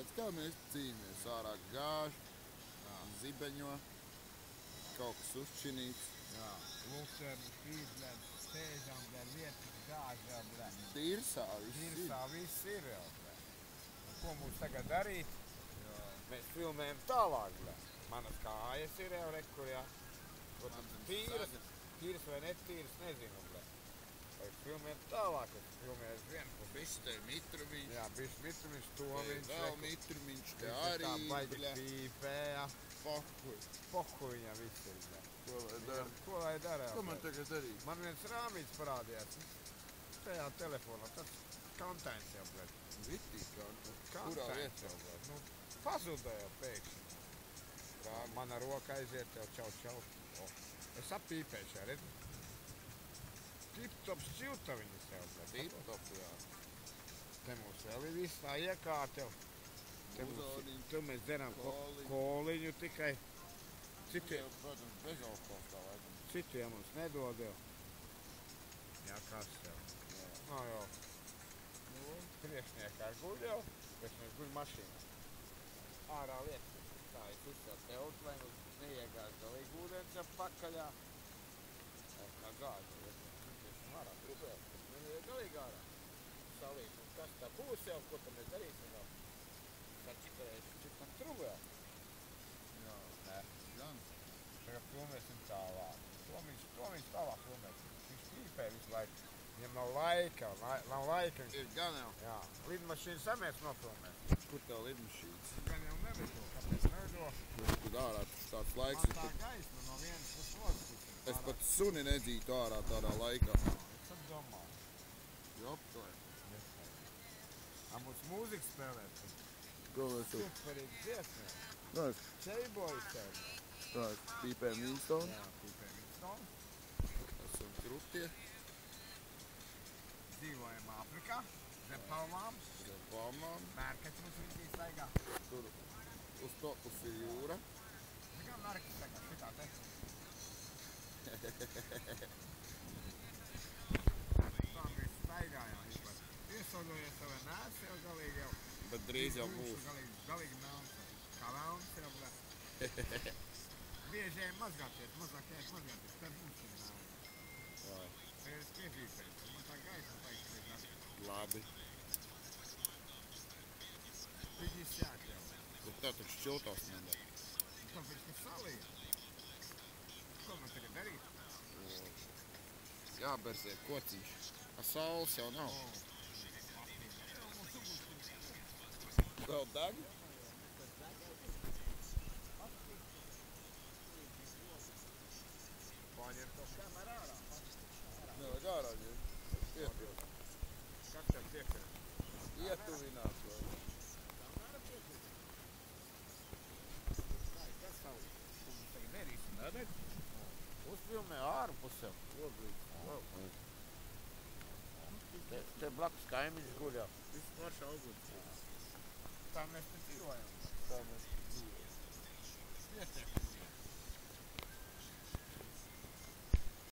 redz, kā mēs cīnāmies. Ārā gāž, zibeņo, kaut kas uzčinīts. Jā, lukterni, šķīdlēm, sēžam, vietas, gāž, jā, Tirsā viss ir. Tirsā viss ir, jā, un ko mums tagad darīt? Jā. Mēs filmējam tālāk, jā. Manas kājas ir jau rekur, jā. Tīras vai netīras, nezinu, jā. Filmēt tālāk, es filmēju vienu. Bišķi te ir mitrumiņš. Jā, bišķi mitrumiņš, tomiņš. Vēl mitrumiņš, te arī. Tā baigi pīpē, jā. Pohu viņam viss ir, jā. Ko lai dara? Ko man tagad darīt? Man viens rāmīts parādījās. Tajā telefonā, tas kantains jau, blēd. Vitīgi kantains? Kurā vietā? Nu, pazudēja pēkšņi. Mana roka aiziet jau čau. Es apīpēšu, jā, redzi? Tip-tops čilta viņas jau, blēd. Tip-top, jā. Te mums vēl ir viss tā iekārt jau. Te mēs dzeram koliņu tikai. Protams, bezalkohols tā laikam. Citiem mums nedod jau. Jā, kas jau. Nā jau. Priekšniekā guļ jau, pēc mēs guļ mašīnā. Ārā lietas. Tā es uzsver tev, lai mums neiegāž galīgi ūdens jau pakaļā. Kā gāž jau. Ārā, trupēl. Neieg galīgi ārā. Salīt. Un kas tā būs jau, ko tam mēs darīsim vēl? Kā čitam trupēl. Jā. Nē. Gan. Tagad filmēsim tālāk. To viņš tālāk filmēsim. Viņš pīpē visu laiku. Viņam nav laika. Ir gan jau. Jā. Lidmašīnu samēc nofilmēt. Kur tev lidmašīnas? Gan jau nevedo. Kāpēc nevedo? Kur ārā tas tāds laiks ir. Man tā gaisma no vienas puses otras. Es pat suni nedzītu ārā tādā laikā. Es domāju. Joptoju. Mums mūzika spēlēt. Ko mēs tu? Superīgi dziesmē. Nāk. Čeibojas tev. Nāk, pīpējam Winstone. Jā, pīpējam Winstone. Esam krutie. Dzīvojam Āfrikā. Zem palmām. Zem palmām. Mērkaķi mums viņi staigā. Tur uz to pusi ir jūra. Kā mērkaķi staigā, šitā te. Tā mēs staigājām vispār. Iesoļojies savai nēs jau galīgi jau. Bet drīz jau būs. Galīgi melns. Kā velns jau, blē. Bieži ejam mazgāties, tad mums ir melns. Vai. Es piepīpēju, man tā gaisa taisnība. Labi. Viņi sēt jau. Bet tev taču šķiltos nedara. Tāpēc, ka salīja. Ko man tagad darīt? Jāberzē kociņš. A saules jau nav. Vēl deg? Paņem to kameru ārā. Nevajag ārā ņemt. Piepildu. Kas tev piepildu? Ietuvināt vēl. Kas savu? Ko mums tagad darīsim? Nedeg? Uzfilmē ārpusē. Te blakus kaimiņš guļ jau. Viss paši augusts. Tā mēs te dzīvojam. Tā mēs dzīvojam. Pietiek.